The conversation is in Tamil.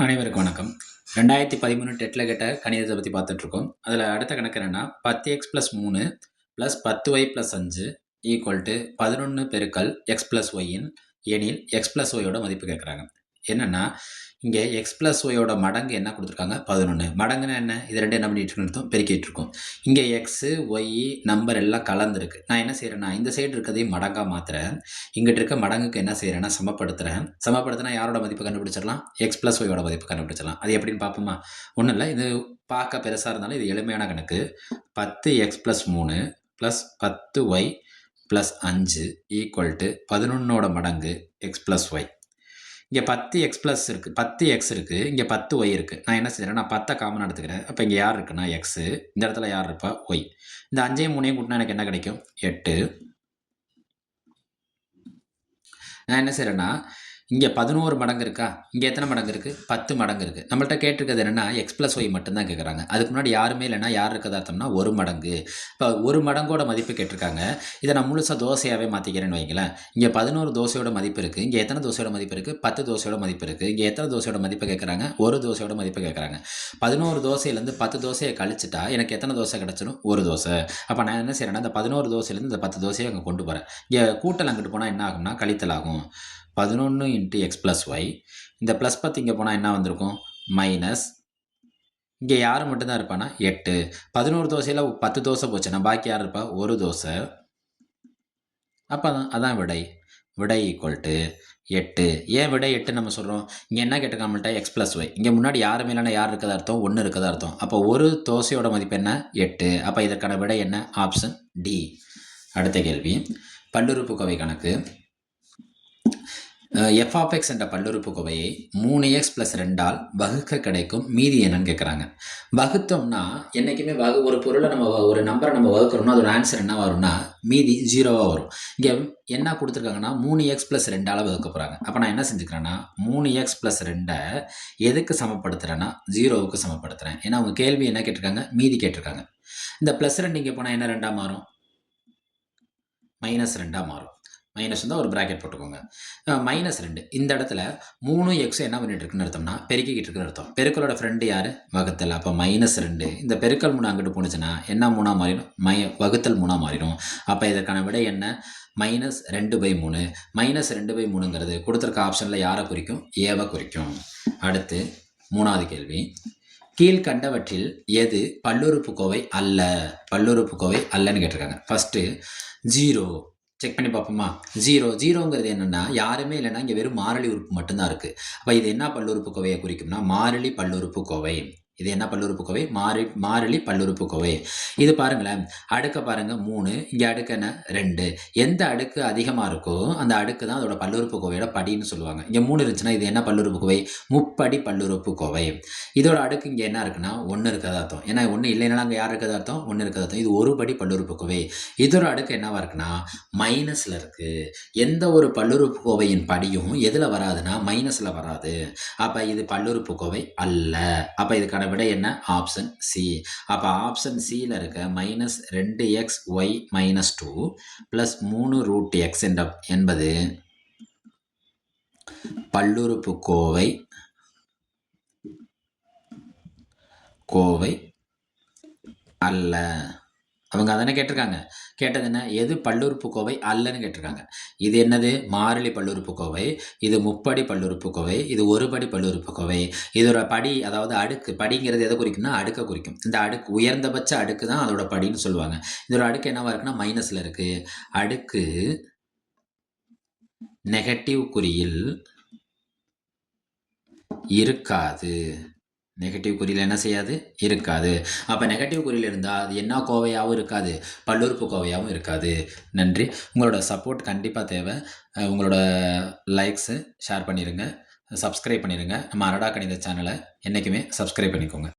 அனைவருக்கும் வணக்கம். 2013 டெட்ல கேட்ட கணிதத்தை பத்தி பார்த்துட்டுருக்கோம். அதில அடுத்த கணக்கு என்னன்னா, 10x + 3 + 10y + 5 = 11 பெருக்கல் x + y எனில் x + y யோட மதிப்பு கேட்குறாங்க. என்னன்னா, இங்க x + y யோட மடங்கு என்ன குடுத்துருக்காங்க? 11. மடங்குனா என்ன? இது 2 என்ன பண்ணிட்டு இருக்குன்னு அர்த்தம்? பெருக்கிட்டு இருக்கோம். இங்க x, y நம்பர் எல்லாம் கலந்திருக்கு. நான் என்ன செய்றேன்னா, இந்த சைடு இருக்கிறதையும் மடங்கா மாத்துறேன். இங்கிட்டு இருக்க மடங்குக்கு என்ன செய்றேன்னா, சமப்படுத்துறேன். சமப்படுத்தினா யாரோட மதிப்பு கண்டுபிடிச்சிடலாம்? x + y யோட மதிப்பு கண்டுபிடிச்சிடலாம். அது எப்படின்னு பார்ப்போமா? ஒண்ணும் இல்ல. இது பார்க்க பெருசா இருந்தாலும் இது எளிமையான கணக்கு. 10x + 3 + 10y + 5 = 11ஓட மடங்கு x + y. இங்க 10x இருக்கு. இங்க 10y இருக்கு. நான் என்ன செய்றேன்னா, 10 காமனா எடுத்துக்கிறேன். அப்ப இங்க யார் இருக்குன்னா x. இந்த இடத்துல யார் இருப்பா? y. இந்த 5யும் 3யும் கூட்டினா எனக்கு என்ன கிடைக்கும்? 8. நான் என்ன செய்றேன்னா, இங்க 11 மடங்கு இருக்கா? இங்க எத்தனை மடங்கு இருக்கு? 10 மடங்கு இருக்கு. நம்மள்ட்ட கேட்டிருக்கிறது என்னன்னா, x + y மட்டும் தான் கேட்குறாங்க. அதுக்கு முன்னாடி யாருமே இல்லன்னா, யார் இருக்கதா அர்த்தம்னா 1 மடங்கு. இப்ப 1 மடங்கோட மதிப்பு கேட்டிருக்காங்க. இத நான் முழுசா தோசையாவே மாத்திக்கிறேன்னு வைங்களேன். இங்க 11 தோசையோட மதிப்பு இருக்கு. இங்க எத்தனை தோசையோட மதிப்பு இருக்கு? 10 தோசையோட மதிப்பு இருக்கு. இங்க எத்தனை தோசையோட மதிப்பு கேட்குறாங்க? 1 தோசையோட மதிப்பு கேட்குறாங்க. 11 தோசையிலேருந்து 10 தோசைய கழிச்சுட்டா, எனக்கு எத்தனை தோசை கிடைச்சிரும்? 1 தோசை. அப்ப நான் என்ன செய்றேன்னா, இந்த 11 தோசையிலேருந்து இந்த 10 தோசைய அங்க கொண்டு போறேன். இங்க கூட்டல் அங்கிட்டு போனா என்ன ஆகும்னா, கழித்தல் ஆகும். 11 × x + y. இந்த ப்ளஸ் 10 இங்க போனா என்ன வந்திருக்கும்? மைனஸ். இங்க யாரு மட்டும் தான் இருப்பான்னா 8. 11 தோசையில 10 தோசை போச்சுன்னா, பாக்கி யார் இருப்பா? 1 தோசை. அப்ப அதான் விடை. விடை = 8. ஏன் விடை 8 நம்ம சொல்றோம்? இங்க என்ன கேட்டிருக்கான் நம்மள்ட்ட? x + y. இங்க முன்னாடி யாருமே இல்லன்னா யார் இருக்கதா அர்த்தம்? 1 இருக்கதா அர்த்தம். அப்ப ஒரு தோசையோட மதிப்பு என்ன? 8. அப்ப இதற்கான விடை என்ன? Option D. அடுத்த கேள்வி. பல்லுறுப்புக்கோவை கணக்கு. f(x) என்ற பல்லுறுப்புக்கோவையை 3x + 2 ஆல் வகுக்க கிடைக்கும் மீதி என்னன்னு கேட்குறாங்க. வகுத்தோம்னா என்னைக்குமே ஒரு பொருளை ஒரு நம்பரை நம்ம வகுக்கிறோம்னா அதோட ஆன்சர் என்ன வரும்னா மீதி 0வா வரும். இங்கே என்ன கொடுத்துருக்காங்கன்னா 3x + 2 ஆல் வகுக்க போகிறாங்க. அப்போ நான் என்ன செஞ்சுக்கிறேன்னா 3x + 2 எதுக்கு சமப்படுத்துகிறேன்னா 0வுக்கு சமப்படுத்துகிறேன். ஏன்னா அவங்க கேள்வி என்ன கேட்டிருக்காங்க? மீதி கேட்டிருக்காங்க. இந்த +2 இங்கே போனால் என்ன 2ஆக மாறும்? -2ஆக மாறும். மைனஸ் இருந்தால் ஒரு ப்ராக்கெட் போட்டுக்கோங்க. -2 இந்த இடத்துல 3x என்ன பண்ணிட்டு இருக்குன்னு அர்த்தம்னா பெருக்கிக்கிட்டு இருக்குன்னு அர்த்தம். பெருக்கலோட ஃப்ரெண்டு யார்? வகுத்தல். அப்போ -2 இந்த பெருக்கல் 3 அங்கிட்டு போணுச்சுன்னா என்ன 3ஆ மாறிடும்? வகுத்தல் 3ஆ மாறிடும். அப்போ இதற்கான விடை என்ன? -2/3. -2/3ங்கிறது கொடுத்துருக்க ஆப்ஷனில் யாரை குறிக்கும்? ஏவை குறிக்கும். அடுத்து 3வது கேள்வி. கீழ்கண்டவற்றில் எது பல்லுறுப்புக்கோவை அல்ல? பல்லுறுப்புக்கோவை அல்லன்னு கேட்டிருக்காங்க. ஃபர்ஸ்ட் 0 செக் பண்ணி பார்ப்போமா? 0ங்கிறது என்னன்னா யாருமே இல்லைன்னா இங்கே வெறும் மாறிலி உறுப்பு மட்டும்தான் இருக்கு. அப்போ இது என்ன பல்லுறுப்புக்கோவையை குறிக்கும்னா மாறிலி பல்லுறுப்புக்கோவை. இது என்ன பல்லுறுப்புக்கோவை? மாறிலி பல்லுறுப்புக்கோவை. இது பாருங்களேன். அடுக்க பாருங்க 3. இங்கே அடுக்கு என்ன? 2. எந்த அடுக்கு அதிகமாக இருக்கோ அந்த அடுக்கு தான் அதோட பல்லுறுப்புக்கோவையோட படின்னு சொல்லுவாங்க. இங்கே 3 இருந்துச்சுன்னா இது என்ன பல்லுறுப்புக்கோவை? முப்படி பல்லுறுப்புக்கோவை. இதோட அடுக்கு இங்கே என்ன இருக்குன்னா 1 இருக்கிறதா அர்த்தம். ஏன்னா 1 இல்லைன்னா அங்கே யார் இருக்கிறதா அர்த்தம்? 1 இருக்கிறதா அர்த்தம். இது ஒரு படி பல்லுறுப்புக்கோவை. இதோட அடுக்கு என்னவா இருக்குன்னா மைனஸ்ல இருக்கு. எந்த ஒரு பல்லுறுப்புக்கோவையின் படியும் எதுல வராதுன்னா மைனஸ்ல வராது. அப்ப இது பல்லுறுப்புக்கோவை அல்ல. அப்ப இதுக்கான விடை என்ன? Option C. அப்ப ஆப்ஷன் சில இருக்க -2xy - 2 + 3√x என்பது பல்லுறுப்புக்கோவை அல்ல. அவங்க அதானே கேட்டிருக்காங்க. கேட்டது என்ன? எது பல்லுறுப்புக்கோவை அல்லன்னு கேட்டிருக்காங்க. இது என்னது? மாறிலி பல்லுறுப்புக்கோவை. இது முப்படி பல்லுறுப்புக்கோவை. இது ஒரு படி பல்லுறுப்புக்கோவை. இதோட படி அதாவது அடுக்கு. படிங்கிறது எதை குறிக்கும்னா அடுக்க குறிக்கும். இந்த அடுக்கு உயர்ந்தபட்ச அடுக்கு தான் அதோட படின்னு சொல்லுவாங்க. இதோட அடுக்கு என்னவா இருக்குன்னா மைனஸ்ல இருக்கு. அடுக்கு நெகட்டிவ் குறியில் இருக்காது. நெகட்டிவ் குறியில் என்ன செய்யாது? இருக்காது. அப்போ நெகட்டிவ் குறியில் இருந்தால் அது என்ன கோவையாகவும் இருக்காது, பல்லுறுப்புக்கோவையாகவும் இருக்காது. நன்றி. உங்களோட சப்போர்ட் கண்டிப்பாக தேவை. உங்களோட லைக்ஸு ஷேர் பண்ணிடுங்க, சப்ஸ்கிரைப் பண்ணிடுங்க. நம்ம அரடா கணித சேனலை என்றைக்குமே சப்ஸ்கிரைப் பண்ணிக்கோங்க.